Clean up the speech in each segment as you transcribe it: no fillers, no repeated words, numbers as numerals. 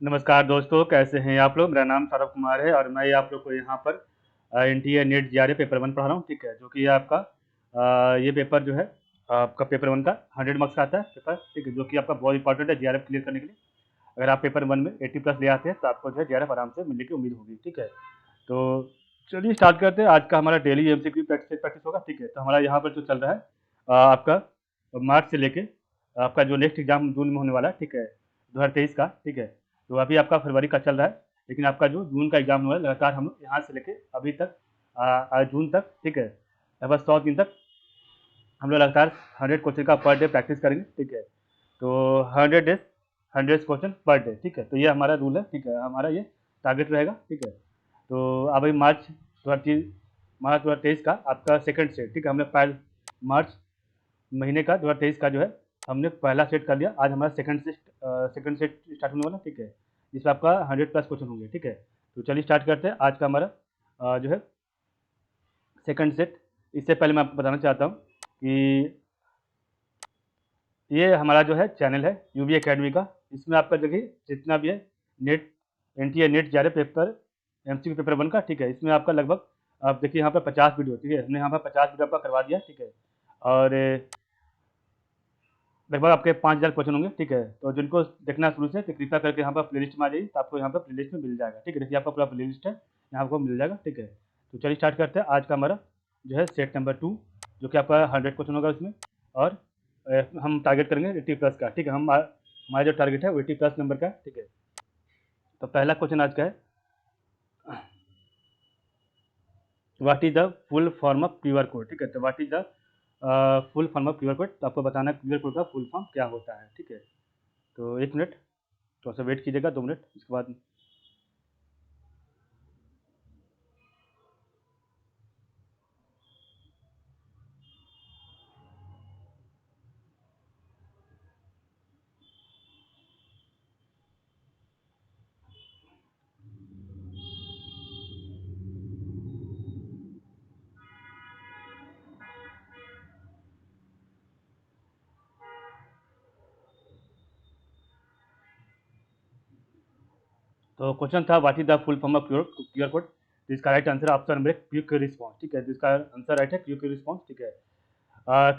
नमस्कार दोस्तों, कैसे हैं आप लोग? मेरा नाम सौरभ कुमार है और मैं आप लोग को यहाँ पर एनटीए नेट जेआरएफ पेपर 1 पढ़ा रहा हूँ, ठीक है? जो कि आपका ये पेपर जो है आपका पेपर 1 का 100 मार्क्स का आता है पेपर, ठीक है? जो कि आपका बहुत इंपॉर्टेंट है जेआरएफ क्लियर करने के लिए। अगर आप पेपर 1 में 80 प्लस ले आते हैं तो आपको जो है जेआरएफ आराम से मिलने की उम्मीद होगी, ठीक है? तो चलिए स्टार्ट करते हैं। आज का हमारा डेली एमसीक्यू प्रैक्टिस होगा, ठीक है? तो हमारा यहाँ पर जो चल रहा है आपका मार्च से लेके आपका जो नेक्स्ट एग्जाम जून में होने वाला है, ठीक है? 2023 का, ठीक है? तो अभी आपका फरवरी का चल रहा है, लेकिन आपका जो जून का एग्जाम हुआ है लगातार हम लोग यहाँ से लेके अभी तक जून तक, ठीक है? लगभग 100 दिन तक हम लोग लगातार 100 क्वेश्चन का पर डे प्रैक्टिस करेंगे, ठीक है? तो 100 डेज 100 क्वेश्चन पर डे, ठीक है? तो ये हमारा रूल है, ठीक है? हमारा ये टारगेट रहेगा, ठीक है? तो अभी मार्च 2023 का आपका सेकंड सेट, ठीक है? हमने पहले मार्च महीने का 2023 का जो है हमने पहला सेट कर लिया। आज हमारा सेकंड सेट स्टार्ट होने वाला, ठीक है? जिसमें आपका 100 प्लस क्वेश्चन होंगे, ठीक है? तो चलिए स्टार्ट करते हैं। आज का हमारा जो है सेकंड सेट। इससे पहले मैं आपको बताना चाहता हूँ कि ये हमारा जो है चैनल है यूबी अकेडमी का। इसमें आपका देखिए जितना भी है net NTA net JRF paper MCQ paper 1 का, ठीक है? इसमें आपका लगभग आप देखिए यहाँ पर 50 वीडियो, ठीक है? हमने यहाँ पर 50 वीडियो आपका करवा दिया, ठीक है? और लगभग आपके 5000 क्वेश्चन होंगे, ठीक है? तो जिनको देखना शुरू से तो कृपया करके यहाँ पर प्लेलिस्ट में आ जाइए, तो आपको यहाँ पर प्लेलिस्ट में मिल जाएगा, ठीक है? देखिए आपका पूरा प्लेलिस्ट है, यहाँ आपको मिल जाएगा, ठीक है? तो चलिए स्टार्ट करते हैं। आज का हमारा जो है सेट नंबर 2, जो कि आपका 100 क्वेश्चन होगा उसमें, और हम टारगेट करेंगे 80 प्लस का, ठीक है? हमारा जो टारगेट है वो 80 प्लस नंबर का, ठीक है? तो पहला क्वेश्चन आज का है, what is the full form of QR code, ठीक है? तो what is the full form of QR code, तो आपको बताना है क्यूआर कोड का फुल फॉर्म क्या होता है, ठीक है? तो 1 मिनट थोड़ा सा वेट कीजिएगा, 2 मिनट, इसके बाद तो क्वेश्चन था what is the full form of QR code. तो इसका right answer option number quick response, ठीक है? तो इसका आंसर राइट है क्विक रिस्पॉन्स, ठीक है?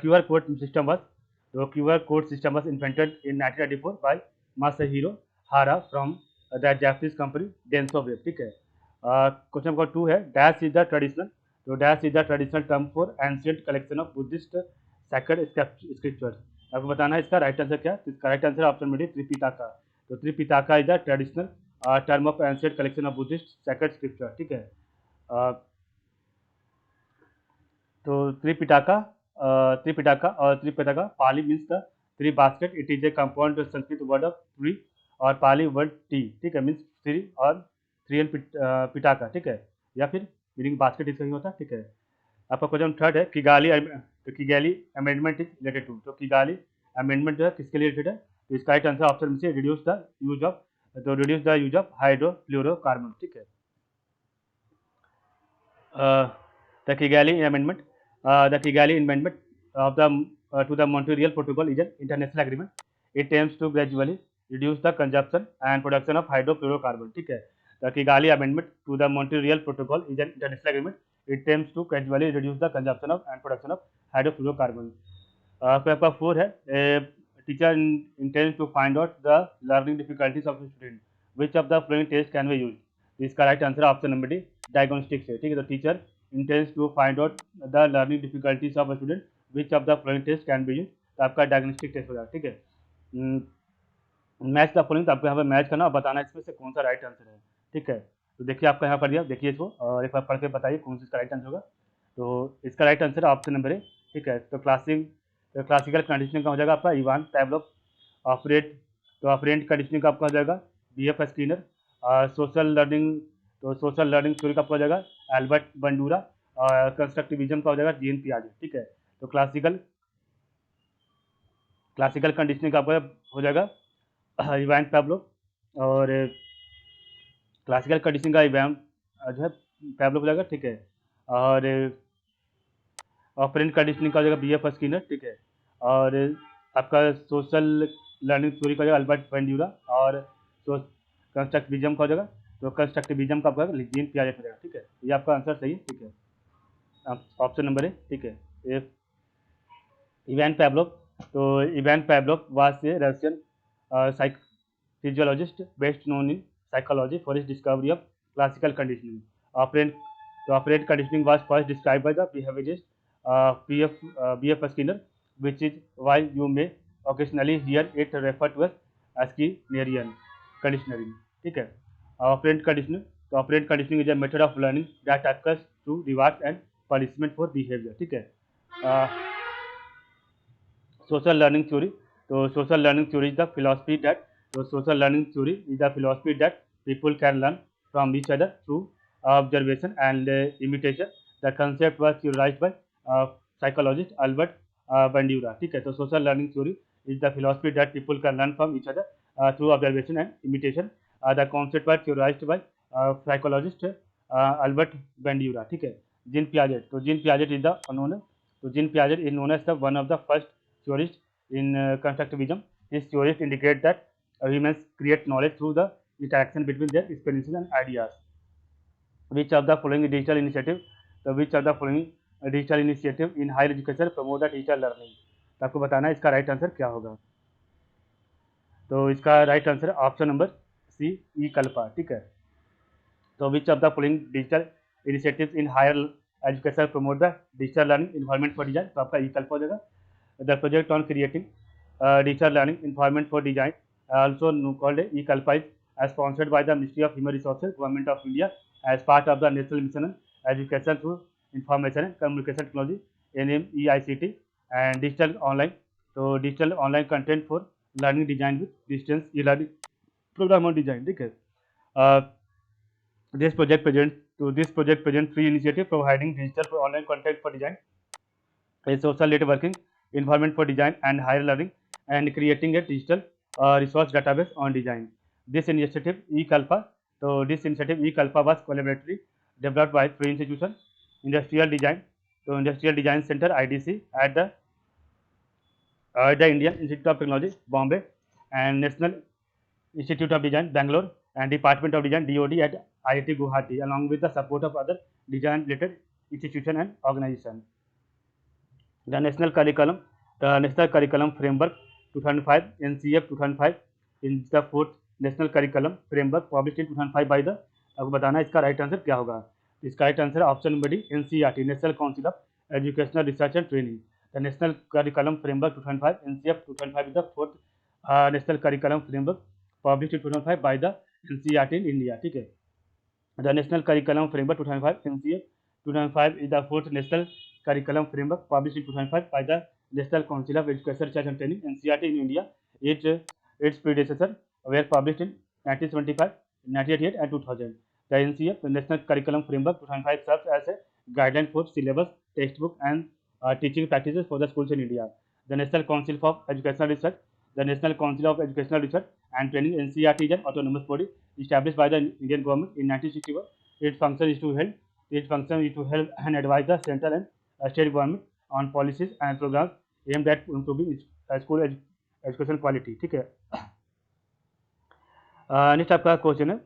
क्यूआर कोड सिस्टम वाज तो QR code system was invented in 1994 by Masahiro Hara from the Japanese company Denso Wave, ठीक है? क्वेश्चन नंबर 2 है डैश इज द ट्रेडिशनल, तो dash is the traditional term for ancient collection of Buddhist sacred scriptures. आपको बताना है इसका right answer क्या है। तो इसका राइट आंसर ऑप्शन में त्रिपिटाका। तो Tripitaka is the traditional term of ancient collection of Buddhist sacred scripture, ठीक है? uh, तो त्रिपिटाका और Tripitaka Pali means the three basket. It is a compound Sanskrit word of three और पाली वर्ड टी, ठीक है? मीन्स थ्री और थ्री एंड पिटाका, ठीक है? या फिर मीनिंग बास्केट इसका ही होता है, ठीक है? आपका क्वेश्चन थर्ड है तो Kigali amendment is related to, तो किगाली अमेंडमेंट जो है किसके लिए रिलेटेड है? तो इसका राइट आंसर ऑप्शन में से reduce the use of hydrofluorocarbon, ठीक है? The Kigali Amendment. The Kigali Amendment of the to the Montreal Protocol is an international agreement. It aims to gradually reduce the consumption and production of hydrofluorocarbon. ठीक है? The Kigali Amendment to the Montreal Protocol is an international agreement. It aims to gradually reduce the consumption of and production of hydrofluorocarbon. फिर आपका 4 है teacher intends to find out the learning difficulties of the student. Which of the following test can be used? इसका right answer option number D diagnostics है, ठीक है? तो teacher intends to find out the learning difficulties of a student, which of the following test can be used? तो आपका diagnostic test हो जाएगा, ठीक है? मैच द फॉलोइंग, तो आपको यहाँ पर मैच करना और बताना इसमें से कौन सा राइट आंसर है, ठीक है? तो देखिए आपका यहाँ पर दिया, देखिए इसको और एक बार पढ़ के बताइए कौन सा इसका राइट आंसर होगा। तो इसका राइट आंसर ऑप्शन नंबर है, ठीक है? तो क्लासिकल कंडीशनिंग का हो जाएगा आपका इवान पैवलोव। ऑपरेट तो ऑपरेंट कंडीशनिंग का आपका हो जाएगा BF Skinner. Social learning theory का आपका हो जाएगा एल्बर्ट बंडूरा। और कंस्ट्रक्टिविज्म का हो जाएगा जीन पियाजे, ठीक है? तो क्लासिकल कंडीशनिंग का आपका हो जाएगा इवान पैवलोव। और क्लासिकल कंडीशनिंग का इवान जो है पैवलोव हो जाएगा, ठीक है? और ऑपरेंट कंडीशनिंग का हो जाएगा BF स्किनर, ठीक है? और आपका सोशल लर्निंग थ्योरी का हो जाएगा अल्बर्ट बंडूरा। और कंस्ट्रक्टिविज्म का हो जाएगा, तो कंस्ट्रक्टिविज्म का आपका जीन पियाजेट हो जाएगा। ठीक है, ये आपका आंसर सही है। ठीक है, ऑप्शन नंबर ए। ठीक है, इवान पैब्लोव, तो Ivan Pavlov was a Russian physiologist best known in psychology for his discovery of classical conditioning. Operant, the operant conditioning was first described by the behaviorist B.F. Skinner, which is why you may occasionally hear it referred to as Skinnerian conditioning. ठीक है, operant conditioning, तो operant conditioning is a method of learning that occurs through rewards and punishment for behavior. ठीक है, social learning theory, तो social learning theory is the philosophy that social learning theory is the philosophy that people can learn from each other through observation and imitation. The concept was theorized by psychologist Albert Bandura. ठीक है, तो social learning theory is the philosophy that people can learn from each other through observation and imitation. The concept was theorized by psychologist Albert Bandura. ठीक है, gene Piaget, तो gene Piaget is the known, तो gene Piaget is known as the one of the first theorists in constructivism. His theories indicate that humans create knowledge through the interaction between their experiences and ideas. Which of the following digital initiative, so which of the following digital initiative in higher education promote the digital learning? तो आपको बताना है इसका right answer क्या होगा। तो इसका right answer option number C, e Kalpa. ठीक है, तो which of the following digital initiatives in higher education promote the digital learning environment for design, तो आपका ई कल्पा हो जाएगा। The project on creating digital learning environment for design, also called eCalpa, is sponsored by the Ministry of Human Resources, Government of India, as part of the National Mission on Education through Information and Communication Technology (NMEICT) and digital online. So digital online content for learning design with distance e-learning program on design. ठीक है, this project presents free initiative providing digital online content for design, a social networking environment for design and higher learning, and creating a digital resource database on design. This initiative eCalpa, so this initiative eCalpa was collaboratively developed by three institutions: Industrial Design, so Industrial Design Center (IDC) at the Indian Institute of Technology, Bombay, and National Institute of Design, Bangalore, and Department of Design (DOD) at IIT Guwahati, along with the support of other design-related institutions and organizations. The National Curriculum Framework 2005 (NCF 2005) is the fourth National Curriculum Framework published in 2005 by the, आपको बताना है इसका right answer क्या होगा। इसका right answer option number D, NCERT, national council of educational research and training. The national curriculum framework 2005 (NCF 2005) is the fourth National Curriculum Framework published in 2005 by the NCERT in India. ठीक है, the National Curriculum Framework 2005 (NCF 2005) is the fourth National Curriculum Framework published in 2005 by the National Council of Education Research and Training (NCERT) in India. Its predecessors were published in 1975, 1988, and 2000. The NCF, the National Curriculum Framework 2005, serves as a guideline for syllabus, textbook, and teaching practices for the schools in India. The National Council of Educational Research, the National Council of Educational Research and Training (NCERT) is an autonomous body established by the Indian government in 1961. Its function is to help and advise the central and state government on policies and programs aimed at improving school education quality. ठीक है, next आपका question है,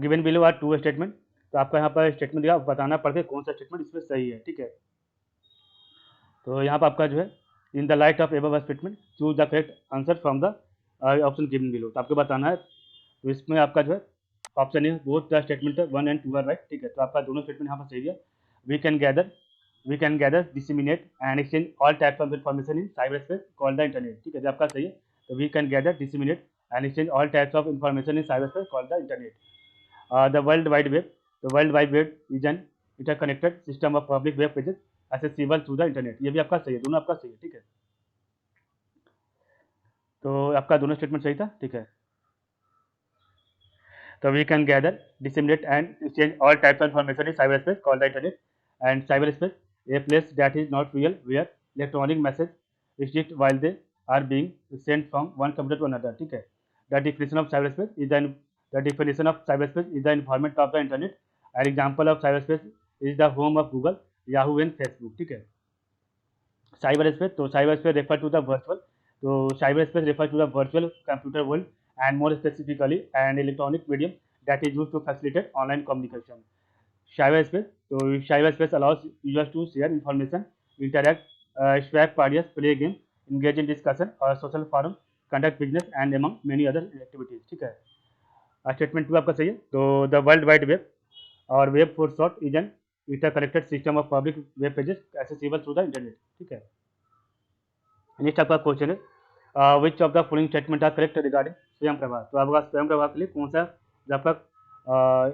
given below are two statement, तो आपका यहाँ पर statement दिया, बताना पड़ता है कौन सा स्टेटमेंट इसमें सही है। ठीक है, तो यहाँ पर आपका जो है, in the light of above statement choose the correct answer from the option given below, तो आपको बताना है। तो इसमें आपका जो है ऑप्शन है both the statement 1 and 2 are right. ठीक है, तो आपका दोनों स्टेटमेंट यहाँ पर सही है। We can gather disseminate and exchange all types of information in cyber space called the internet. ठीक है, जो आपका सही है, तो we can gather disseminate and exchange all types of information in cyber space called the internet. The world wide web is an interconnected system of public web pages accessible through the internet, ये भी आपका सही है, दोनों आपका सही है। ठीक है, तो आपका दोनों स्टेटमेंट सही था। ठीक है, तो we can gather disseminate and exchange all types of information in cyber space called the internet, and cyber space a place that is not real where electronic message restrict while they are being sent from one computer to another. ठीक है, the definition of cyberspace is the environment of the internet. An example of cyberspace is the home of Google, Yahoo and Facebook. ठीक है, cyberspace, तो cyberspace refer to the virtual तो cyber space refer to the virtual computer world and more specifically an electronic medium that is used to facilitate online communication. Cyberspace. So cyberspace allows users to share information, interact, swap ideas, play games, engage in discussion or social forum, conduct business and among many other activities. ठीक है. Statement 2 आपका सही है. तो the world wide web or web for short is an interconnected system of public web pages accessible through the internet. ठीक है. Next आपका question है which of the following statement are correct regarding Swayam Prabha. तो आपका स्वयं प्रभा के लिए कौन सा जो आपका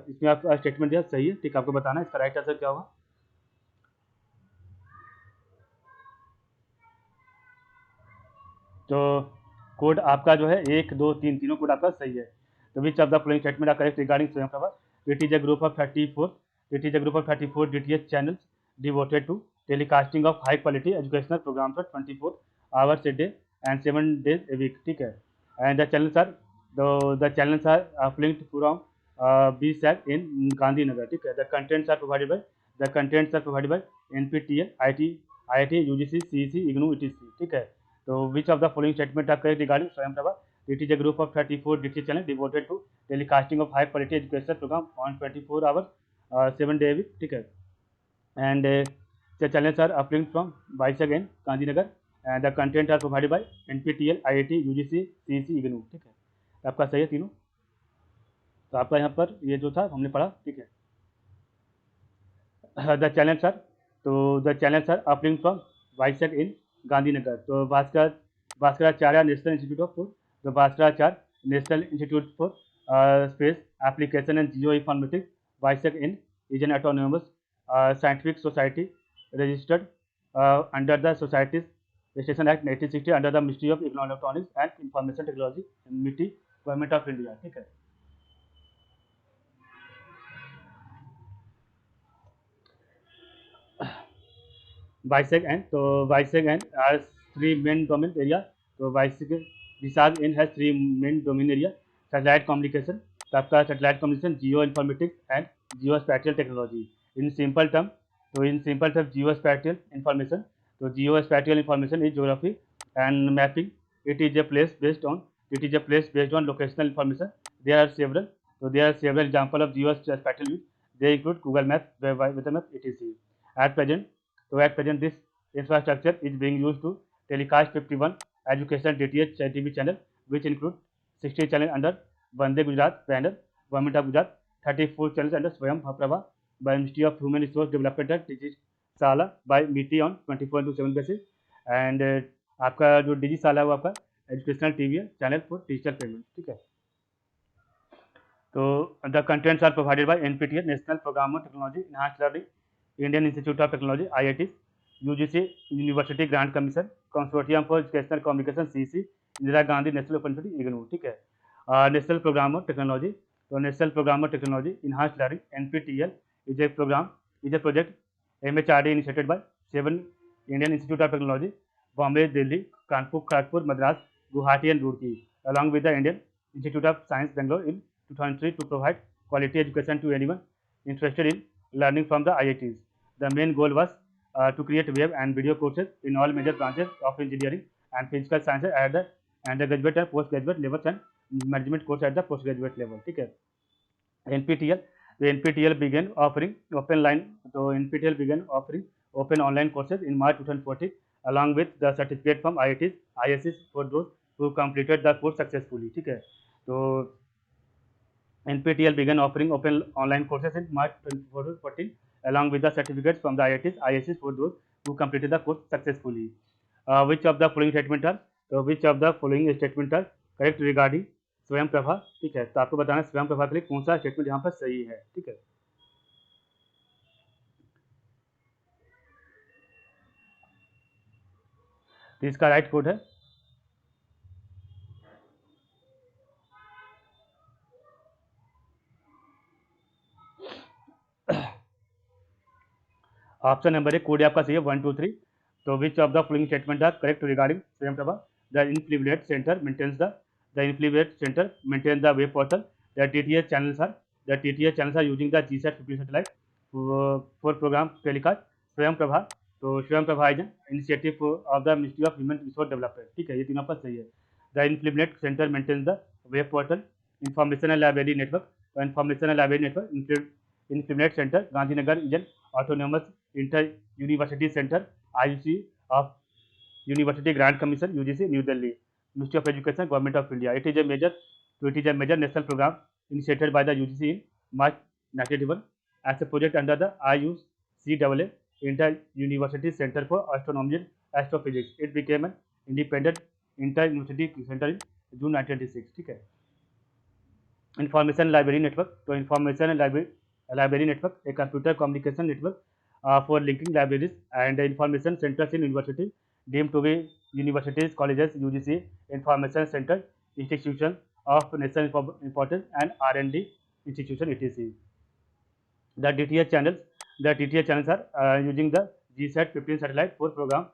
इसमें आपका स्टेटमेंट दिया सही है. ठीक, आपको बताना है इसका राइट आंसर क्या होगा. तो कोड आपका जो है 1 2 3 तीनों कोड आपका सही है. तो which of the following statement are correct regarding Swayam Prabha. It is a group of 34 DTH channels devoted to telecasting of high quality educational programs for 24 hours a day and 7 days a week. ठीक है. And the channels are linked from BSAC in Gandhinagar. ठीक है. The contents are provided by NPTEL, IIT, UGC, CEC, IGNOU, etc. ठीक है. तो which of the following statement are correct regarding Swayam Prabha. It is a group of 34 DTH channels devoted to telecasting of high quality educational program on 24 hours 7 day a week. ठीक है. And the channels are uplinked from BISAC in Gandhinagar and the content are provided by NPTEL, IIT, UGC, CEC, IGNOU. ठीक है. आपका सही है तीनों. तो आपका यहाँ पर ये जो था हमने पढ़ा. ठीक है. The channels are uplink from BISAC in Gandhinagar. तो Bhaskaracharya national institute of food. तो Bhaskaracharya national institute for space application and geoinformatics BISAC in is an autonomous scientific society registered under the Societies Registration Act 1960 under the Ministry of Electronics and Information Technology, MITI, Government of India. ठीक है. BISAC and has 3 main domain area. तो BISAC in has 3 main domain area. Satellite communication. तो आपका satellite communication, geo informatics and geospatial technology. In simple term, geospatial information. So geospatial information is geography and mapping. It is a place based on locational information. There are several examples of geospatial use. They include Google Maps, Weather Maps, etc. At present, this infrastructure is being used to telecast 51 educational DTH TV channel, which include 60 channels under Vande Gujarat banner, Government of Gujarat, 34 channels under Swayam Prabha by Ministry of Human Resource Development and Digisala by MITI on 24/7 basis. And आपका जो डिजिसाला है वो आपका educational TV है, channel for digital payment. ठीक है. तो the contents are provided by NPTEL, national programme of technology enhanced learning, Indian institute of technology IIT, UGC university grant commission, consortium for educational communication CEC, Indira Gandhi national open university IGNOU. ठीक है. National programme of technology. तो national programme of technology enhanced learning NPTEL is a project MHRD initiated by 7 Indian Institute of Technology, Bombay, Delhi, Kanpur, Kharagpur, Madras, Guwahati and Roorkee, along with the Indian Institute of Science, Bangalore in 2003 to provide quality education to anyone interested in learning from the IITs. The main goal was to create web and video courses in all major branches of engineering and physical sciences at the undergraduate and postgraduate levels and management course at the postgraduate level. ठीक है. NPTEL. The NPTEL began offering open online courses in March 2014, along with the certificate from IITs, ISS for those who completed the course successfully. ठीक है. तो NPTEL began offering open online courses in March 2014, along with the certificates from the IITs, ISS for those who completed the course successfully. Which of the following statements are correct regarding स्वयं प्रभा. ठीक है. तो आपको बताना है स्वयं प्रभा के लिए कौन सा स्टेटमेंट यहाँ पर सही है. ठीक है. तो इसका राइट कोड है ऑप्शन नंबर 1. कोड आपका सही है 1 2 3. तो which of the following statement are correct regarding Swayam Prabha. The INFLIBNET centre maintains the web portal. The TTH channels are using the GSAT 50 satellite for program telecast. Swayam Prabha तो Swayam Prabha is initiative of the ministry of human resource development, ठीक है, ये तीनों आपका सही है। The INFLIBNET centre maintains the web portal information and library network, तो information and library network INFLIBNET centre Gandhinagar is an autonomous inter university centre IUC of university grant commission UGC New Delhi, ministry of education government of India. It is a major national programme initiated by the UGC in March 1981 as a project under the IUCAA Inter-University Center for Astronomy and Astrophysics. It became an independent inter-university center in June 1996, ठीक है। Information library network, तो information library network एक computer communication network for linking libraries and information centres in university deemed to be universities colleges UGC information centre institution of national importance and R&D institution etc. The DTH channels are using the GSAT-15 satellite for program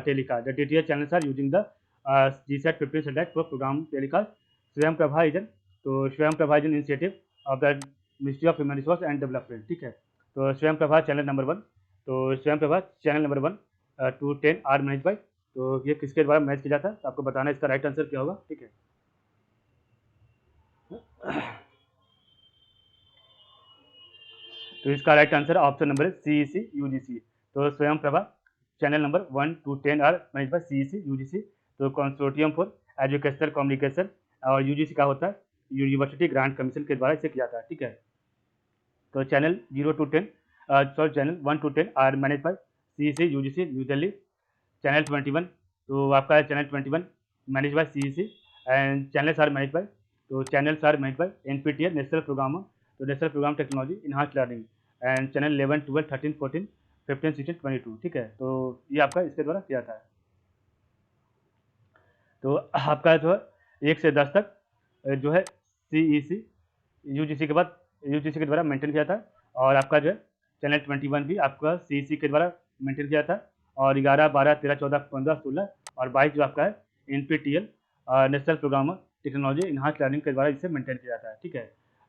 telecast. The DTH channels are using the GSAT-15 satellite for program telecast. स्वयं Prabha is तो Swayam Prabha is initiative of the ministry of human resource and development, ठीक है। तो Swayam Prabha channel number 1, तो Swayam Prabha channel number 1 to 10 are manage by, तो ये किसके द्वारा मैनेज किया जाता है, तो आपको बताना है इसका राइट आंसर क्या होगा, ठीक है। तो इसका राइट आंसर ऑप्शन नंबर है CEC UGC। तो Swayam Prabha channel number 1 to 10 are manage by CEC UGC, तो कंसोर्टियम फॉर एजुकेशनल कम्युनिकेशन, और UGC का होता है यूनिवर्सिटी ग्रांट कमीशन के द्वारा इसे किया जाता है, ठीक है। तो channel 0 to 10 channel 1 to 10 are manage by CEC UGC New Delhi. Channel 21, तो आपका channel 21 manage by CEC and channels are manage by, तो channels are manage by NPTEL national programme, तो national programme technology enhance learning and channel 11 12 13 14 15 16 22, ठीक है। तो ये आपका इसके द्वारा किया जाता है। तो आपका जो है 1 से 10 तक जो है CEC UGC के बाद UGC के द्वारा मेंटेन किया था, और आपका जो है चैनल 21 भी आपका CEC के द्वारा मेंटेन किया था, और 11 12 13 14 15 16 और 22 जो आपका है NPTEL national programme technology enhance learning के द्वारा इसे मेंटेन किया जाता है, ठीक है।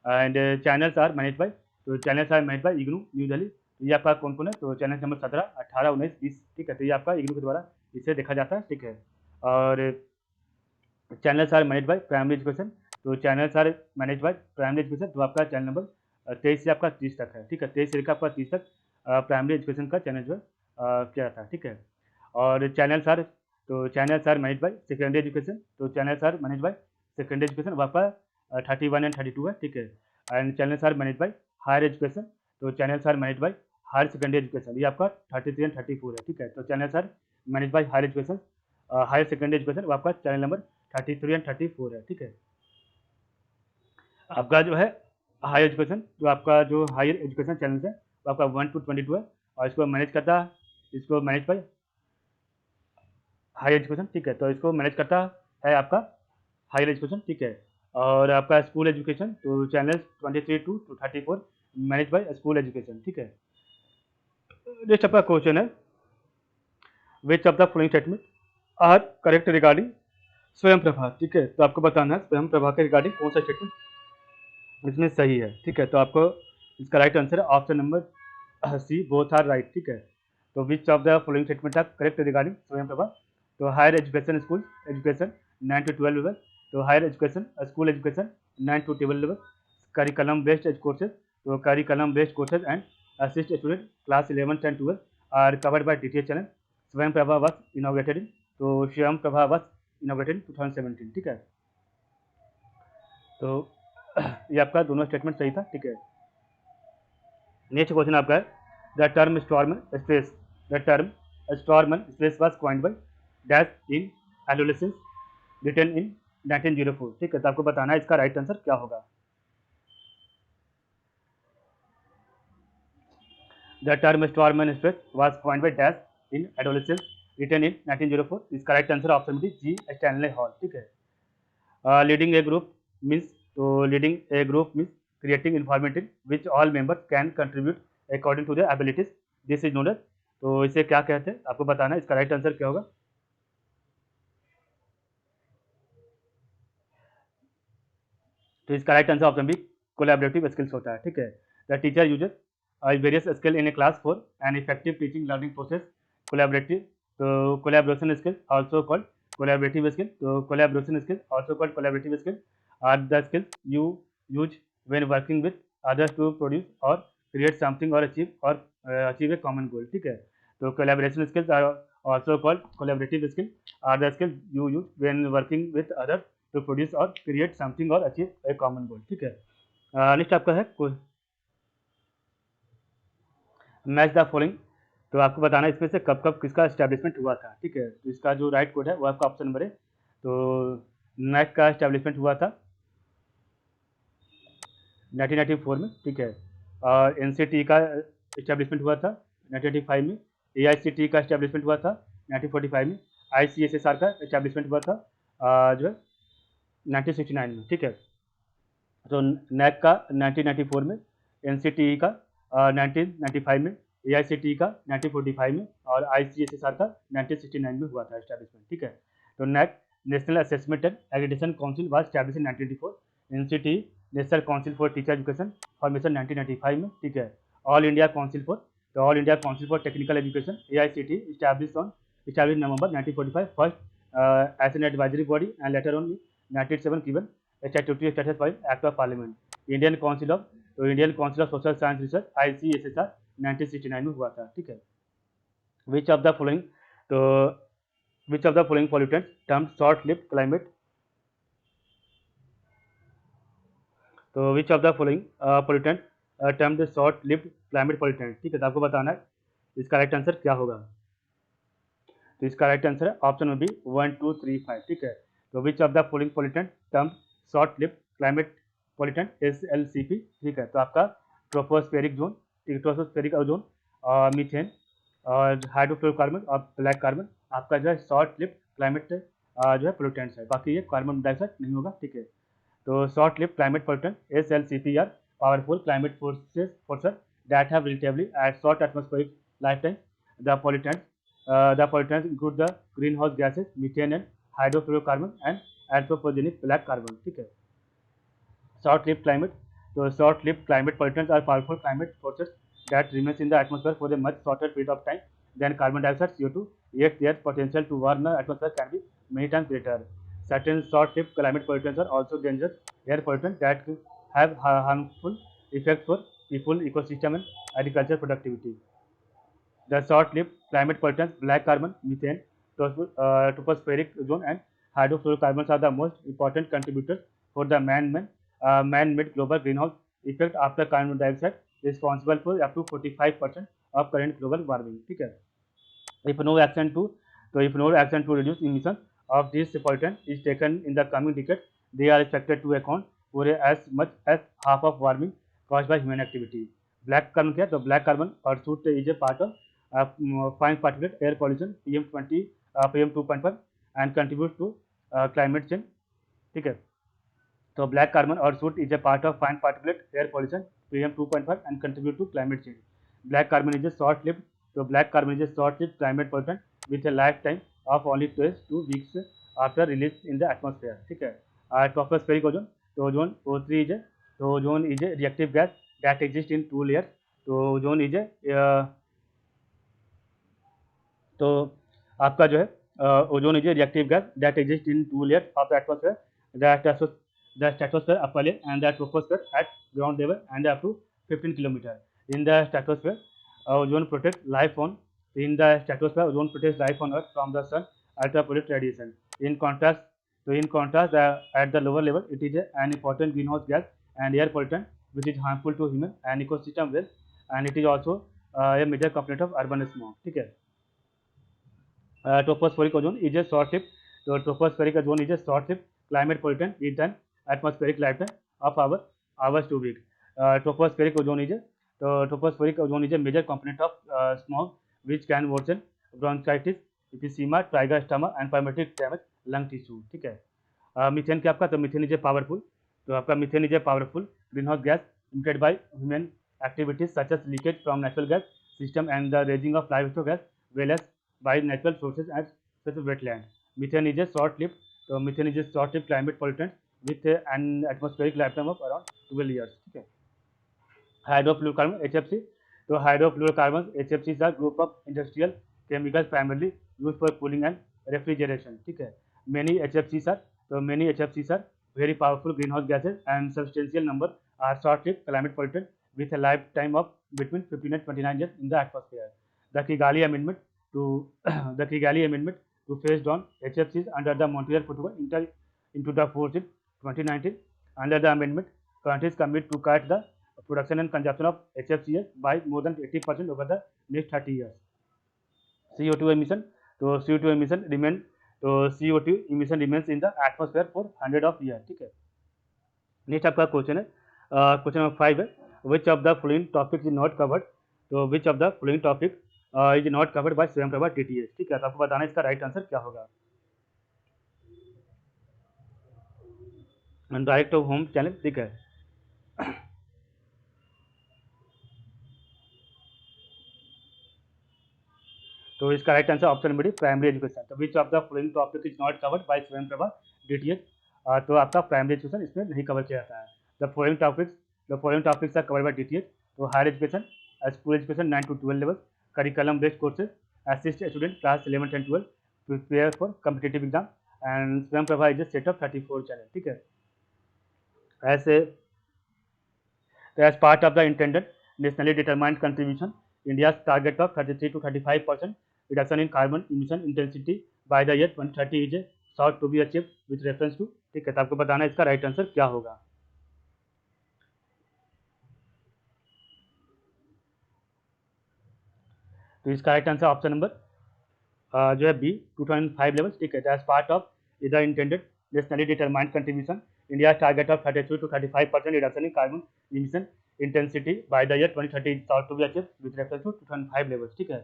And channels are manage by, तो channels are manage by IGNOU New Delhi. तो ये आपका कौन कौन है, तो चैनल नंबर 17 18 19 20, ठीक है। तो ये आपका इग्नू के द्वारा इसे देखा जाता है, ठीक है। और channels are manage by primary education, तो channels are manage by primary education, तो आपका चैनल नंबर 23 से आपका 30 तक है, ठीक है। 23 से लेकर आपका 30 तक प्राइमरी एजुकेशन का चैनल जो है किया जाता है, ठीक है। और चैनल्स आर, तो channels are manage by secondary education, तो channels are manage by secondary education, वो आपका 31 एंड 32 है, ठीक है। And channels are manage by higher education, तो channels are manage by higher secondary education, ये आपका 33 एंड 34 है, ठीक है। तो channels are manage by higher education higher secondary education, वो आपका चैनल नंबर 33 एंड 34 है, ठीक है। आपका जो है हायर एजुकेशन, जो आपका जो हायर एजुकेशन चैनल है वो आपका 1 to 22 है, और इसको मैनेज करता है, इसको मैनेज बाय हायर एजुकेशन, ठीक है। तो इसको मैनेज करता है आपका हायर एजुकेशन, ठीक है। और आपका स्कूल एजुकेशन, तो channel 23 to 34 manage by school education, ठीक है। नेक्स्ट आपका क्वेश्चन है which of the following statement are correct regarding Swayam Prabha, ठीक है। तो आपको बताना है स्वयं प्रभा के रिगार्डिंग कौन सा स्टेटमेंट इसमें सही है, ठीक है। तो आपको इसका राइट आंसर है option number C both are right, ठीक है। तो which of the following statement are correct regarding Swayam Prabha, तो higher education school education 9 to 12 level, तो higher education school education 9 to 12 level, curriculum based courses, तो curriculum based courses and assist student class 11th and 12 are covered by DTH channel. Swayam Prabha was inaugurated इन, तो Swayam Prabha was inaugurated इन 2017, ठीक है। तो ये आपका दोनों statement सही था, ठीक है। नेक्स्ट क्वेश्चन आपका है the term storm and stress, the term storm and stress was coined by dash in adolescence written in 1904, ठीक है। तो आपको बताना है इसका राइट आंसर क्या होगा। The term storm and stress was coined by dash in adolescence written in 1904, इसका right answer option B G Stanley Hall, ठीक है। लीडिंग ए ग्रुप मीन्स, तो leading a group means creating environment in which all members can contribute according to their abilities, this is known as, तो इसे क्या कहते हैं आपको बताना है, इसका राइट आंसर क्या होगा। तो इसका right answer option B collaborative skills होता है, ठीक है। The teacher uses various skill in a class for an effective teaching learning process collaborative, तो collaboration skills also called collaborative skill. तो collaboration skills also called collaborative skill are the skills you use when working with others to produce or create something or achieve a common goal. ठीक है, तो collaboration skills are also called collaborative skill are the skills you use when working with others to produce or create something or achieve a common goal. ठीक है, next आपका है match the following. तो आपको बताना है इसमें से कब कब किसका एस्टैब्लिशमेंट हुआ था। ठीक है, तो इसका जो राइट कोड है वो आपका ऑप्शन नंबर है। तो मैच का एस्टैब्लिशमेंट हुआ था 1994 में। ठीक है, और एनसीटी का एस्टैब्लिशमेंट हुआ था 1985 में। एआईसीटी का एस्टैब्लिशमेंट हुआ था 1945 में। आईसीएसएसआर का एस्टैब्लिशमेंट हुआ था जो है 1969 में। ठीक है, तो नैक का 1994 में, एनसीटी का 1995 में, एआईसीटी का 1945 में और आईसीएसएसआर का 1969 में हुआ था एस्टैब्लिशमेंट। ठीक है, तो NAAC national assessment and accreditation council was established in 1994। NCT national council for teacher education formation 1995 में। ठीक है, all India council for technical education AICT established November 1945 first as an advisory body and later on 1997 given statutory status by Act of Parliament. Indian council of social science research ICSSR 1969 में हुआ था। ठीक है, which of the following, तो which of the following pollutant term short lived climate, तो which of the following pollutant term the short lived climate pollutant. ठीक है, तो आपको बताना है इसका राइट आंसर क्या होगा। तो इसका राइट आंसर है ऑप्शन में बी 1 2 3 5। ठीक है, तो which of the following pollutant term short lived climate pollutant SLCP। ठीक है, तो आपका tropospheric zone, tropospheric ozone, methane और हाइड्रोफ्लोरोकार्बन और ब्लैक कार्बन आपका जो है शॉर्ट लिव्ड क्लाइमेट जो है पोल्यूटेंट्स है। बाकी ये कार्बन डाइऑक्साइड नहीं होगा। ठीक है, तो short lived climate pollutant SLCP are powerful climate forces that have relatively at short atmospheric lifetime. The pollutants include the greenhouse gases, methane and hydrofluorocarbon and anthropogenic black carbon. ठीक है, short-lived climate, so short-lived climate pollutants are powerful climate forces that remains in the atmosphere for a much shorter period of time than carbon dioxide CO2, yet their potential to warm the atmosphere can be many times greater. Certain short-lived climate pollutants are also dangerous air pollutants that have harmful effects for people, ecosystem and agriculture productivity. The short-lived climate pollutants, black carbon, methane, tropospheric ozone, and hydrofluorocarbons are the most important contributors for the man-made global greenhouse effect after carbon dioxide, responsible for up to 45% of current global warming. ठीक है, if no action to reduce emissions of these pollutants is taken in the coming decade, they are expected to account for as much as half of warming caused by human activity. Black carbon क्या है? तो black carbon और soot is a part of fine particulate air pollution PM2.5 and contributes to climate change. ठीक है, तो black carbon और soot is a part of fine particulate air pollution PM2.5 and contribute to climate change. Black carbon is a short-lived, so black carbon is a short-lived climate pollutant with a lifetime of only 2 weeks after release in the atmosphere. ठीक है, tropospheric ozone, तो ozone O3 is a, तो ozone is a reactive gas that exists in 2 layers. तो ozone is a तो आपका जो है ozone is a reactive gas that exist in 2 layers of the atmosphere, the stratosphere upper layer and the troposphere at ground level and up to 15 kilometer. In the stratosphere, ozone protects life on Earth from the sun ultraviolet radiation. In contrast, at the lower level, it is an important greenhouse gas and air pollutant which is harmful to human and ecosystem well, and it is also a major component of urban smog. ठीक है, tropospheric ozone is a short-lived, so tropospheric ozone is a short-lived climate pollutant with an atmospheric lifetime of hours to week. Tropospheric ozone is a major component of smog which can worsen bronchitis, emphysema, trigostoma and permanent damage lung tissue. ठीक है, methane क्या आपका, तो methane is a powerful, तो आपका methane is a powerful greenhouse gas emitted by human activities such as leakage from natural gas system and the raising of livestock gas well as by natural sources as such as wetland. Methane is a short-lived, so methane is a short-lived climate pollutant with an atmospheric lifetime of around 12 years. ठीक है, hydrofluorocarbon HFC, तो hydrofluorocarbon HFC is a group of industrial chemicals primarily used for cooling and refrigeration. ठीक है. Many HFCs are, so many HFCs are very powerful greenhouse gases and substantial number are short-lived climate pollutant with a lifetime of between 15 and 29 years in the atmosphere. The Kigali Amendment to the Kigali Amendment to phase down HFCs under the Montreal Protocol entered into the force in 2019. Under the amendment, countries commit to cut the production and consumption of HFCs by more than 80% over the next 30 years. CO2 emission, तो CO2 emission remain, तो CO2 emission remains in the atmosphere for 100 of years. ठीक है. Next आपका question है, question number 5 है, which of the following topics is not covered, तो which of the following topic is not covered by Swayam Prabha DTH. ठीक है, तो आपको बताना इसका राइट आंसर क्या होगा. Direct to home channel. ठीक है, तो इसका right answer option number D primary education. तो which of the following topic is not covered by Swayam Prabha DTH, तो आपका प्राइमरी एजुकेशन इसमें नहीं कवर किया जाता है. The following topics are covered by DTH, तो higher education, school education 9 to 12 level, curriculum based courses, assist student class 11 and 12 prepare for competitive exam, and Swayamprabha is set of 34 channel. ठीक है, ऐसे as part of the intended nationally determined contribution, India's target of 33 to 35% reduction in carbon emission intensity by the year 2030 is sought to be achieved with reference to. ठीक है, तो आपको बताना है इसका राइट आंसर क्या होगा. तो इसका राइट आंसर ऑप्शन नंबर जो है बी 2005 लेवल. ठीक है, as part of the intended nationally determined contribution, India target of 33 to 35% reduction in carbon emission intensity by the year 2030 sought to be achieve with reference to 2005 levels. ठीक है,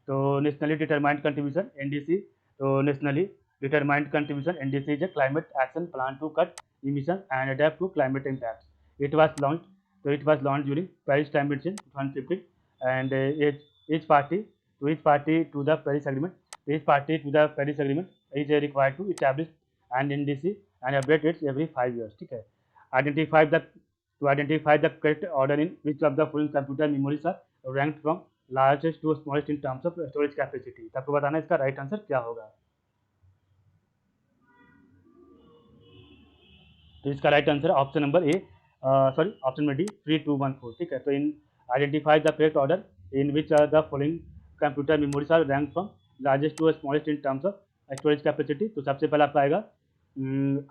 तो nationally determined contribution NDC, तो nationally determined contribution NDC is a climate action plan to cut emission and adapt to climate impact. It was launch during Paris climate change 2015 and each party to the Paris Agreement. Each party to the Paris Agreement is required to establish an NDC and update it every 5 years. ठीक है, identify the correct order in which of the following computer memories are ranked from largest to smallest in terms of storage capacity. तो आपको बताना है इसका right answer क्या होगा. तो इसका right answer option number A, option number D 3214. ठीक है, तो in identify the correct order in which are the following computer memories are ranked from largest to smallest in terms of storage capacity. तो सबसे पहले आपका आएगा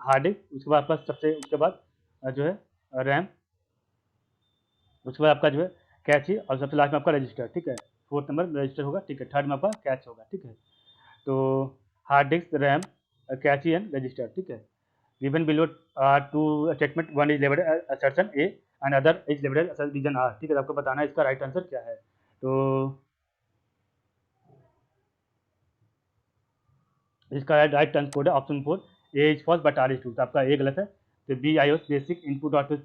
hard disk, उसके बाद आपका उसके बाद जो है रैम, उसके बाद आपका जो है कैची, और सबसे लास्ट में आपका रजिस्टर. ठीक है, फोर्थ नंबर रजिस्टर होगा. ठीक है, थर्ड में आपका कैच होगा. ठीक है, तो hard disk, RAM, Kainchi and register. ठीक है, given below two statement, one is labeled assertion A and other is labeled assertion R. ठीक है, आपको बताना है इसका राइट आंसर क्या है. तो इसका राइट आंसर कोड है option 4, A is false but R is true. तो आपका ए गलत है. तो BIOS basic input output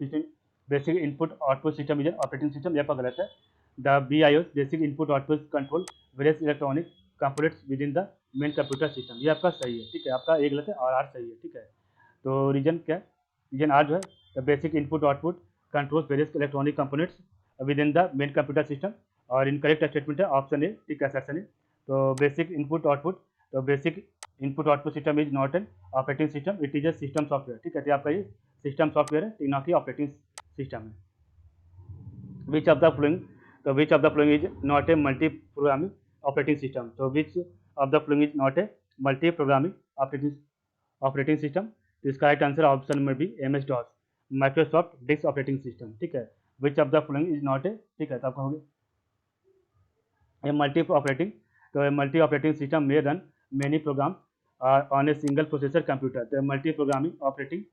system is an operating system, ये आपका गलत है. The BIOS basic input output control various electronic components within the main computer system, ये आपका सही है. ठीक है, आपका ए गलत है और R सही है. ठीक है, तो रीजन क्या है, रीजन आर जो है the basic input output controls various electronic components within the main computer system, और इनकरेक्ट स्टेटमेंट है ऑप्शन ए. ठीक है, सेक्शन ए. तो बेसिक इनपुट आउटपुट, तो basic input output system is not an operating system, it is A system software. ठीक है, तो आपका ये सिस्टम सॉफ्टवेयर है, ना कि ऑपरेटिंग सिस्टम है. विच ऑफ द फ्लोइंग, तो which of the following is not a multi programming operating system. तो which of the following is not a multi programming operating system. तो इसका right answer option number B MS DOS, Microsoft disk operating system. ठीक है, which of the following is not a. ठीक है, तो आपका होगा ए मल्टी ऑपरेटिंग, तो ए मल्टी ऑपरेटिंग सिस्टम में run many program on a single processor computer. तो मल्टी प्रोग्रामिंग ऑपरेटिंग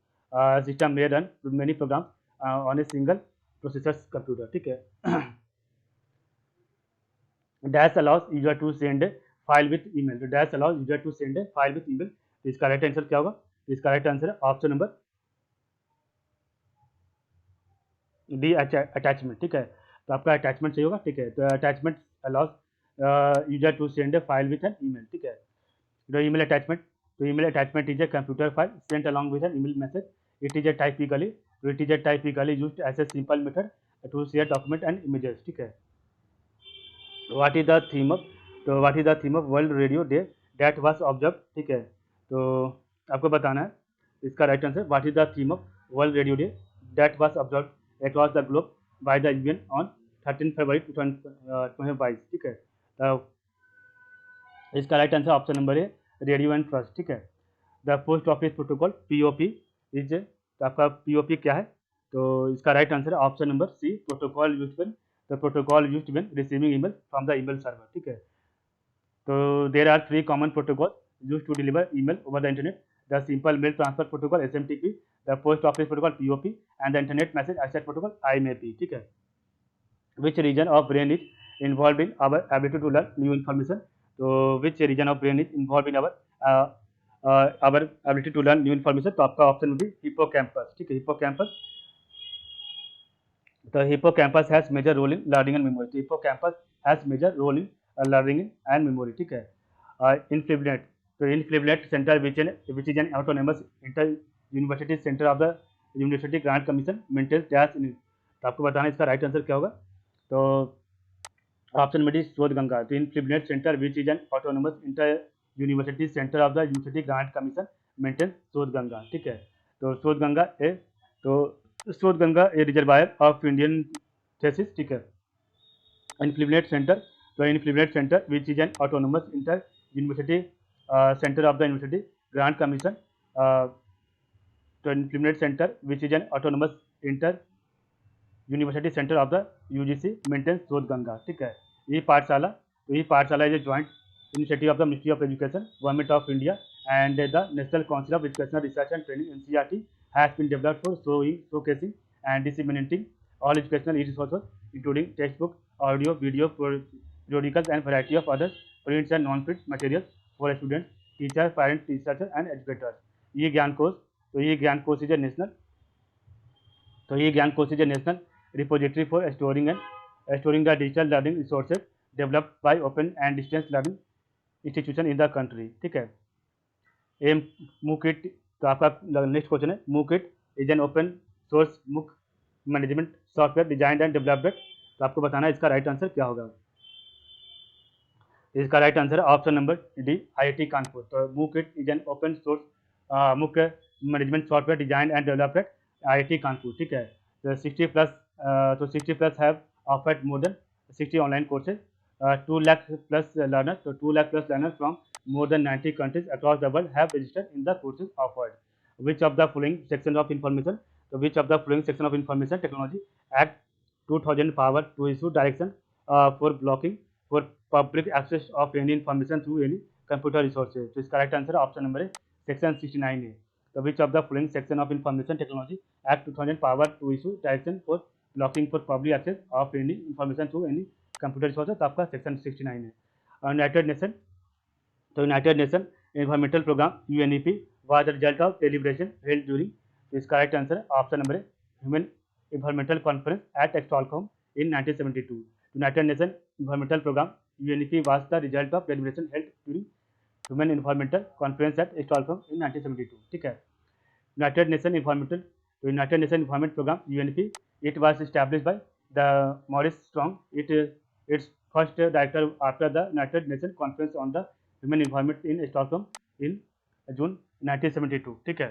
सिस्टम में run many program on a single processor computer. ठीक है, dash allows user to send a file with email. तो dash allows user to send a file with email. तो इसका right answer क्या होगा, इसका right answer है ऑप्शन नंबर डी अटैचमेंट. ठीक है, तो आपका अटैचमेंट सही होगा. ठीक है, तो attachment allows user to send a file with an email. ठीक है, तो ईमेल अटैचमेंट, तो email attachment is a computer file sent along with an email message. It is a typically used as a simple method to share document and images. ठीक है, what is the theme of तो what is the theme of world radio day that was observe, ठीक है। तो आपको बताना है इसका right answer, what is the theme of world radio day that was observe across the globe by the UN on 13 February 2022, ठीक है। तो इसका राइट आंसर ऑप्शन नंबर है रेडियो एंड ट्रस्ट, ठीक है। The post office protocol POP is, तो आपका POP क्या है, तो इसका राइट आंसर है option number C, protocol used when, the protocol used when receiving email from the email server, ठीक है। तो there are 3 common protocol used to deliver email over the internet, the simple mail transfer protocol SMTP, the post office protocol POP and the internet message access protocol IMAP, ठीक है। which region of brain is involved in our ability to learn new information, तो which region of brain is involved in our ability to learn new information, तो आपका option होगी hippocampus, ठीक है। Hippocampus, तो hippocampus has major role in learning and memory, तो hippocampus has major role in learning and memory, ठीक है। INFLIBNET, तो INFLIBNET centre which is an autonomous inter university centre of the university grant commission maintains dash in, तो आपको बताना इसका right answer क्या होगा, तो option number D Shodhganga, तो INFLIBNET centre which is an autonomous inter university centre of the university grant commission maintains Shodhganga, ठीक है। तो शोध गंगा ए, तो Shodhganga a reservoir of Indian thesis, ठीक है। इनफ्लिबनेट सेंटर, तो INFLIBNET centre which is an autonomous inter university centre of the university grant commission, तो INFLIBNET centre which is an autonomous inter university centre of the UGC maintains Shodhganga, ठीक है। E Pathshala, तो e Pathshala is a joint initiative of the ministry of education, government of India and the national council of educational research and training NCERT has been developed for showcasing and disseminating all educational e-resources including textbook, audio, video, periodicals and variety of other print and non-print materials for students, teachers, parents, researchers and educators. ये ज्ञान कोश, तो ये ज्ञान कोश is a national, तो ये ज्ञान कोश is a national repository for storing the digital learning resources developed by open and distance learning institution in the country, ठीक है। एम मूकिट, तो आपका नेक्स्ट क्वेश्चन है, मूकिट इज एन ओपन सोर्स मुक management software designed and developed, तो आपको बताना है इसका राइट आंसर क्या होगा। इसका राइट आंसर है option number D IIT Kanpur, तो मूकिट इज एन ओपन सोर्स मुक management software designed and developed IIT Kanpur, ठीक है। तो 60 प्लस, तो 60 plus have offered more than 60 online courses, 2 lakh plus learner, तो 2 lakh plus learner from more than 90 countries across the world have registered in the courses offered. Which of the following section of information, so which of the following section of information technology act 2000 power to issue direction for blocking for public access of any information through any computer resources, तो इसका right answer option number है section 69 है। तो which of the following section of information technology act 2000 power to issue direction for blocking for public access of any information through any computer resources, तो आपका section 69 है। United nation, तो United nation environmental programme UNEP was the result of deliberation held during, तो इसका right answer है option number है human environmental conference at Stockholm in 1972। United nation environmental programme UNEP was the result of deliberation held during human environmental conference at Stockholm in 1972, ठीक है। United nation environmental, तो United Nation environment programme UNEP it was established by the Maurice Strong, its first director after the United Nation conference on the human environment in Stockholm in June 1972, ठीक है।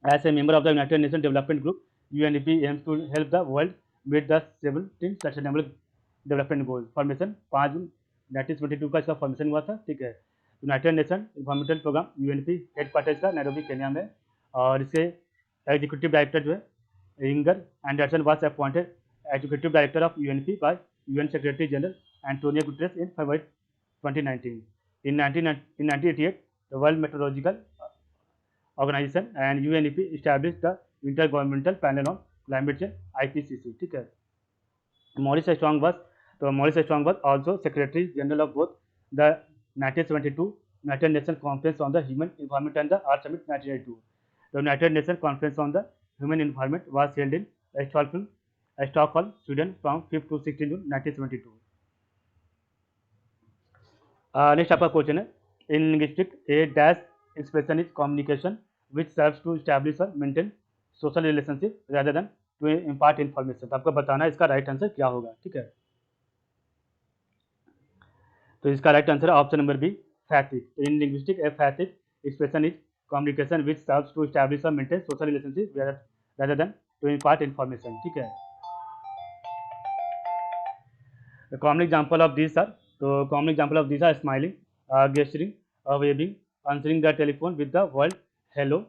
As a member of the United Nation development group UNDP AIIMS to help the world with the 17 sustainable development goal, formation 5 June 1972 का इसका formation हुआ था, ठीक है। United nation environmental programme UNP headquarter इसका Nairobi Kenya में, और इसके एग्जीक्यूटिव डायरेक्टर जो है Inger Andersen was appointed executive director of UNP by UN secretary general Antonio Guterres in February 2019. In 1988, the World Meteorological Organization and UNEP established the Intergovernmental Panel on Climate Change (IPCC). ठीक है। Maurice Strong was also Secretary General of both the 1972 United Nations Conference on the Human Environment and the Earth Summit 1982. The United Nations Conference on the Human Environment was held in Stockholm, Sweden from 5th to 16 June 1972. Next आपका question है, in linguistic a dash expression is communication which serves to establish और maintain social relationship rather than to impart information, तो आपको बताना है इसका right answer क्या होगा, ठीक है। तो इसका राइट आंसर है option number B, phatic. In linguistic a phatic expression is communication which serves to establish और maintain social relationship rather than to impart information, ठीक है। The common example of these are, so common example of these are smiling, gesturing, waving, answering the telephone with the word hello,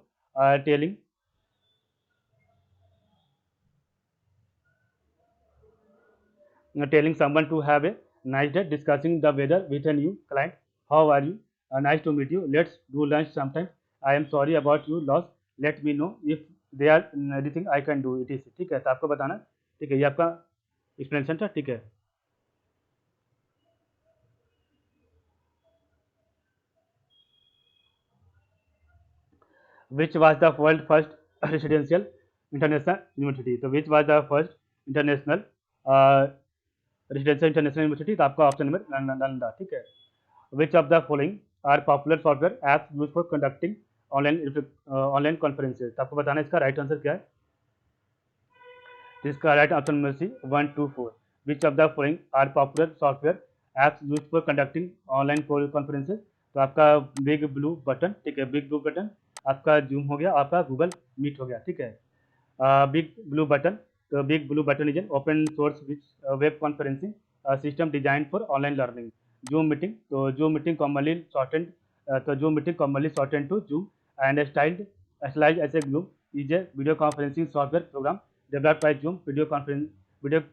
telling someone to have a nice day, discussing the weather with a new client. How are you? Nice to meet you. Let's do lunch sometime. I am sorry about your loss. Let me know if there are anything I can do. It is, ठीक है। तो आपको बताना, ठीक है, ये आपका explanation था, ठीक है। Which was the world first residential international university? तो which was the first international residential international university? तो आपका ऑप्शन नंबर नालंदा, ठीक है। Which of the following are popular software apps used for conducting online conferences? तो आपको बताना इसका right answer क्या है। तो इसका right option number C 1 2 4। Which of the following are popular software apps used for conducting online conferences? तो आपका बिग ब्लू बटन, ठीक है, बिग ब्लू बटन, आपका जूम हो गया, आपका गूगल मीट हो गया, ठीक है। बिग ब्लू बटन, तो big blue button is an open source web conferencing system design for online learning. Zoom meeting, तो जूम मीटिंग कॉमनली शॉर्टेंड, तो Zoom meeting commonly shortened to Zoom and styled as a gloom is a video conferencing software program developed by Zoom video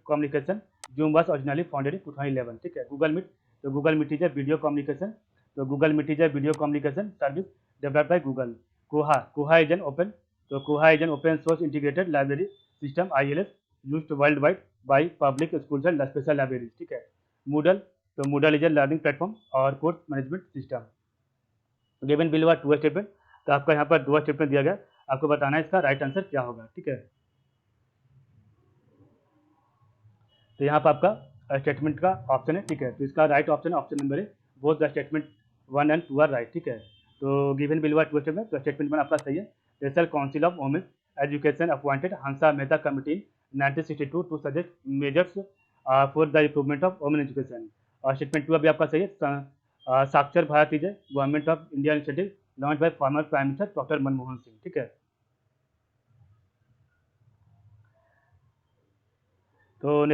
communication. Zoom was originally founded in 2011, ठीक है। Google Meet, तो Google Meet is a video communication, तो Google Meet is a video communication service developed by Google. Koha is an open, तो Koha is an open source integrated library system ILS used world wide by public schools and special libraries, ठीक है। Moodle, तो Moodle is a learning platform और course management system. Given below are two statement, तो आपका यहाँ पर दो statement दिया गया, आपको बताना है इसका राइट आंसर क्या होगा, ठीक है। तो यहाँ पर आपका स्टेटमेंट का ऑप्शन है, ठीक है। तो इसका राइट ऑप्शन नंबर है, both the statement 1 and 2 are right, ठीक है। तो given below are two statement, तो स्टेटमेंट 1 आपका सही है। National council of women education appointed Hansa Mehta committee in 1962 to suggest measures for the improvement of women education. और statement 2 अभी आपका सही है। Saakshar Bharat is a government of India initiative launch by former prime minister doctor Manmohan Singh, ठीक है। तो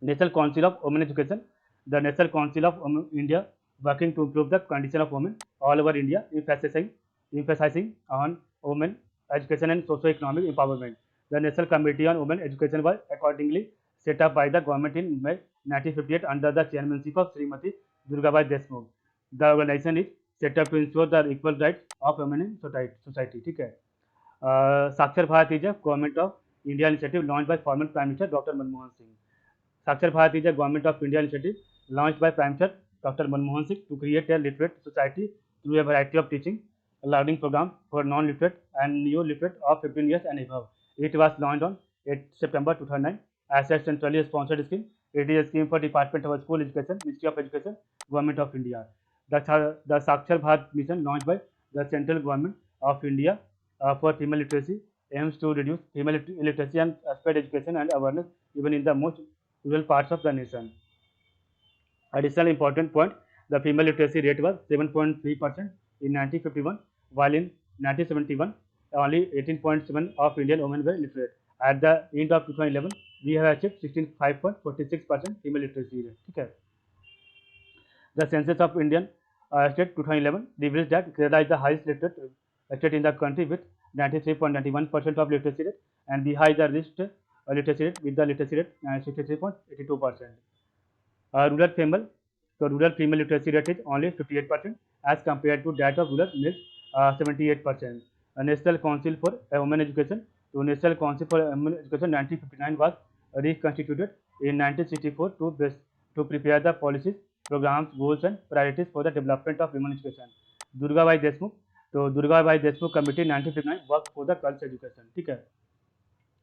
National Council of Women Education, the National Council of India working to improve the condition of women all over India, emphasizing on women education and socio-economic empowerment. The National Committee on Women Education was accordingly set up by the government in May 1958 under the chairmanship of Srimati Durgabai Deshmukh. The organization is set up to ensure the equal rights of women in society, ठीक है। Saakshar Bharat is a government of India initiative launched by former Prime Minister Dr. Manmohan Singh. Sakshar Bharat is a government of India initiative launched by Prime Minister Dr. Manmohan Singh to create a literate society through a variety of teaching, learning programs for non-literate and neo-literate of 15 years and above. It was launched on 8 September 2009 as a centrally sponsored scheme. It is a scheme for Department of School Education, Ministry of Education, Government of India. The Sakshar Bharat mission launched by the central government of India for female literacy aims to reduce female illiteracy and spread education and awareness even in the most rural parts of the nation. Additional important point, the female literacy rate was 7.3% in 1951, while in 1971 only 18.7% of Indian women were literate. At the end of 2011, we have achieved 65.46% female literacy rate, ठीक है। The census of Indian state 2011 reveals that Kerala is the highest literate state in the country with 93.91% of literacy rate, and Bihar is the least literacy rate with the literacy rate 63.82%. Rural female, so rural female literacy rate is only 58% as compared to that of rural males 78%. National Council for Women Education, so National Council for Women Education 1959 was reconstituted in 1964 to prepare the policies, programs, goals and priorities for the development of women education. Durgabai Deshmukh, तो Durgabai Deshmukh committee 1959 work for the girls education, ठीक है।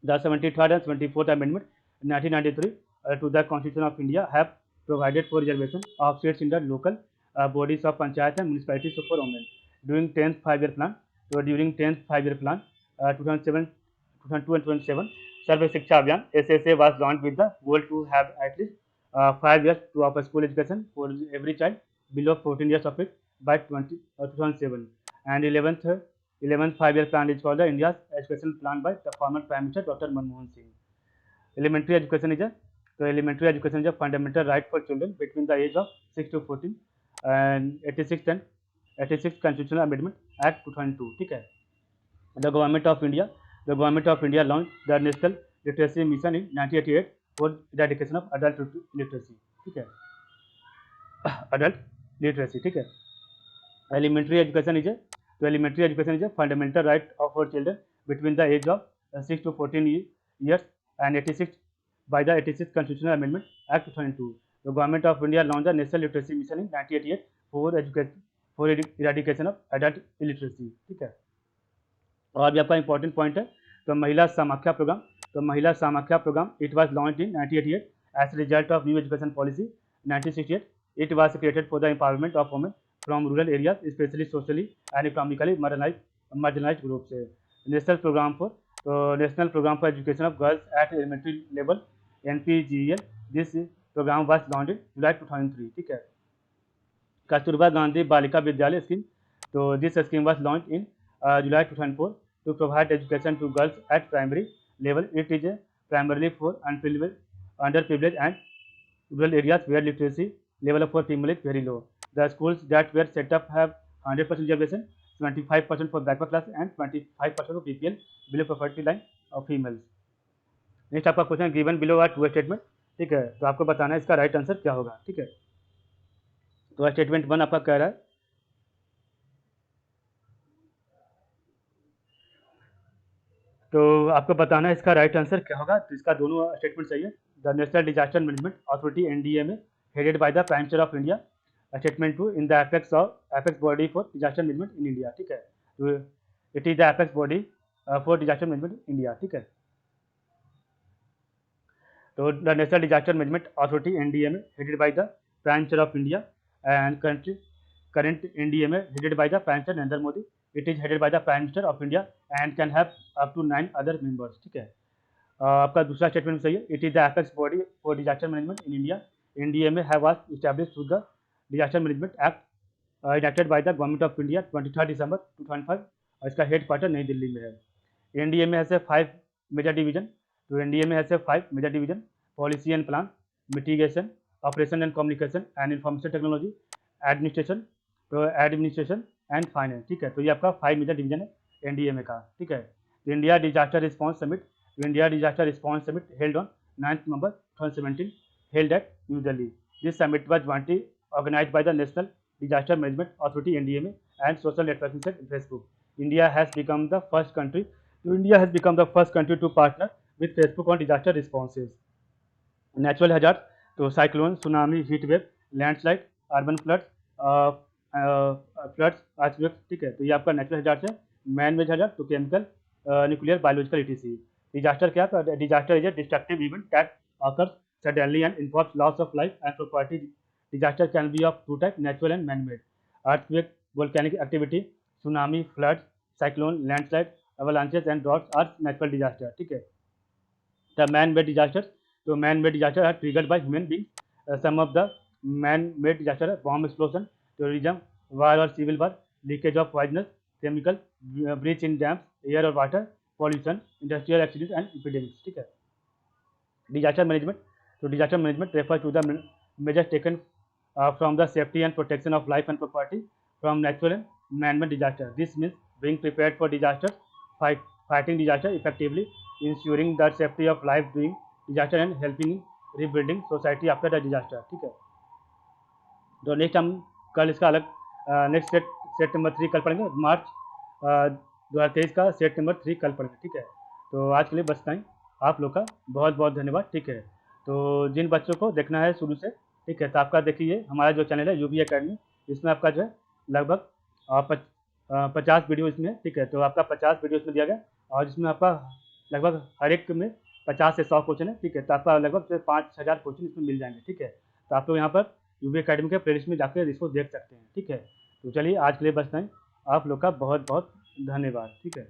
The 73rd and 74th Amendment 1993 to the Constitution of India have provided for reservation of seats in the local bodies of panchayat and municipalities for women. During 10th 5-year plan, so during 10th 5-year plan 2007, 2002 and 2027, Sarva Shiksha Abhiyan (SSA) was launched with the goal to have at least 5 years to offer school education for every child below 14 years of age by 2007. And 11th 5-year plan is called the India's education plan by the former Prime Minister Dr. Manmohan Singh. Elementary education is a fundamental right for children between the age of 6 to 14 and 86th Constitutional Amendment Act 2002. ठीक है. The government of India launched the National Literacy Mission in 1988 for eradication of adult literacy. ठीक है. Adult literacy. ठीक है. Elementary education is a fundamental right of our children between the age of 6 to 14 years and 86 by the 86th Constitutional Amendment Act 2002. The government of India launched the National Literacy Mission in 1988 for eradication of adult illiteracy. ठीक है. और भी आपका important point है तो Mahila Samakhya programme it was launched in 1988 as result of new education policy 1968. It was created for the empowerment of women from rural areas specially socially and economically marginalised group से. National programme for education of girls at elementary level NPGEL. This programme was launched in July 2003. ठीक है. Kasturba Gandhi Balika Vidyalaya scheme तो this scheme was launched in July 2004 to provide education to girls at primary level. It is primarily for underprivileged and rural areas where literacy level for female is very low. The schools that were set up have 100% reservation, 25% for backward class and 25% for BPL below poverty line of females. Next आपका question given below are two statement. ठीक है. तो आपको बताना है इसका right answer क्या होगा. ठीक है. तो स्टेटमेंट 1 आपका कह रहा है तो आपको बताना है इसका राइट आंसर क्या होगा. तो इसका दोनों स्टेटमेंट सही है. The national disaster management authority NDMA headed by the prime minister of India. Statement 2 in the apex body for disaster management in India. ठीक है. तो it is the apex body for disaster management in India. ठीक है. तो the national disaster management authority NDMA headed by the prime minister of India and current NDMA headed by the Prime Minister Narendra Modi. It is headed by the Prime Minister of India and can have up to 9 other members. ठीक है. आपका दूसरा statement सही है. It is the apex body for disaster management in India. NDMA have was established through the Disaster Management Act enacted by the Government of India 23 December 2005. और इसका head quarter नई दिल्ली में है. NDMA has a 5 major division. तो NDMA has a 5 major division: policy and plan, mitigation, operation and communication and information technology, administration and finance. ठीक है. तो ये आपका 5 मेजर डिवीजन है NDMA का. ठीक है. India disaster response summit held on 9 November 2017 held at New Delhi. This summit was jointly organised by the national disaster management authority NDMA and social networking site Facebook. India has become the first country to partner with Facebook on disaster responses. Natural hazard तो cyclone, tsunami, heat wave, landslide, urban floods, ठीक है. तो ये आपका natural hazard है. Man made hazard तो chemical, nuclear, biological etc. Disaster क्या है? Disaster is a destructive event that occurs suddenly and involves loss of life and property. Disaster can be of two types: natural and man-made. Earthquake, volcanic activity, tsunami, floods, cyclone, landslide, avalanches and droughts are natural disaster. ठीक है. The man-made disasters तो man-made disasters are triggered by human beings. Some of the man-made disasters are bomb explosion, terrorism, war or civil war, leakage of poisonous chemical, breach in dams, air or water, pollution, industrial accidents and epidemics. ठीक है. Disaster management so disaster management refers to the measures taken from the safety and protection of life and property from natural and man-made disaster. This means being prepared for disasters, fighting disaster effectively, ensuring the safety of life during disaster and helping in rebuilding society after the disaster. ठीक है. तो next हम कल इसका अलग next set number 3 कल पढ़ेंगे. मार्च 2023 का सेट नंबर 3 कल पढ़ेंगे. ठीक है. तो आज के लिए बस इतना ही. आप लोग का बहुत बहुत धन्यवाद. ठीक है. तो जिन बच्चों को देखना है शुरू से, ठीक है, तो आपका देखिए हमारा जो चैनल है UB अकेडमी, इसमें आपका जो है लगभग 50 वीडियो इसमें. ठीक है. तो आपका 50 वीडियो इसमें दिया गया और इसमें आपका लगभग हर एक में 50 से 100 क्वेश्चन है. ठीक है. तो आपका लगभग 5000 क्वेश्चन इसमें मिल जाएंगे. ठीक है. तो आप लोग यहाँ पर UB अकेडमी के प्लेलिस्ट में जाकर इसको देख सकते हैं. ठीक है. तो चलिए आज के लिए बस नहीं. आप लोग का बहुत बहुत धन्यवाद. ठीक है.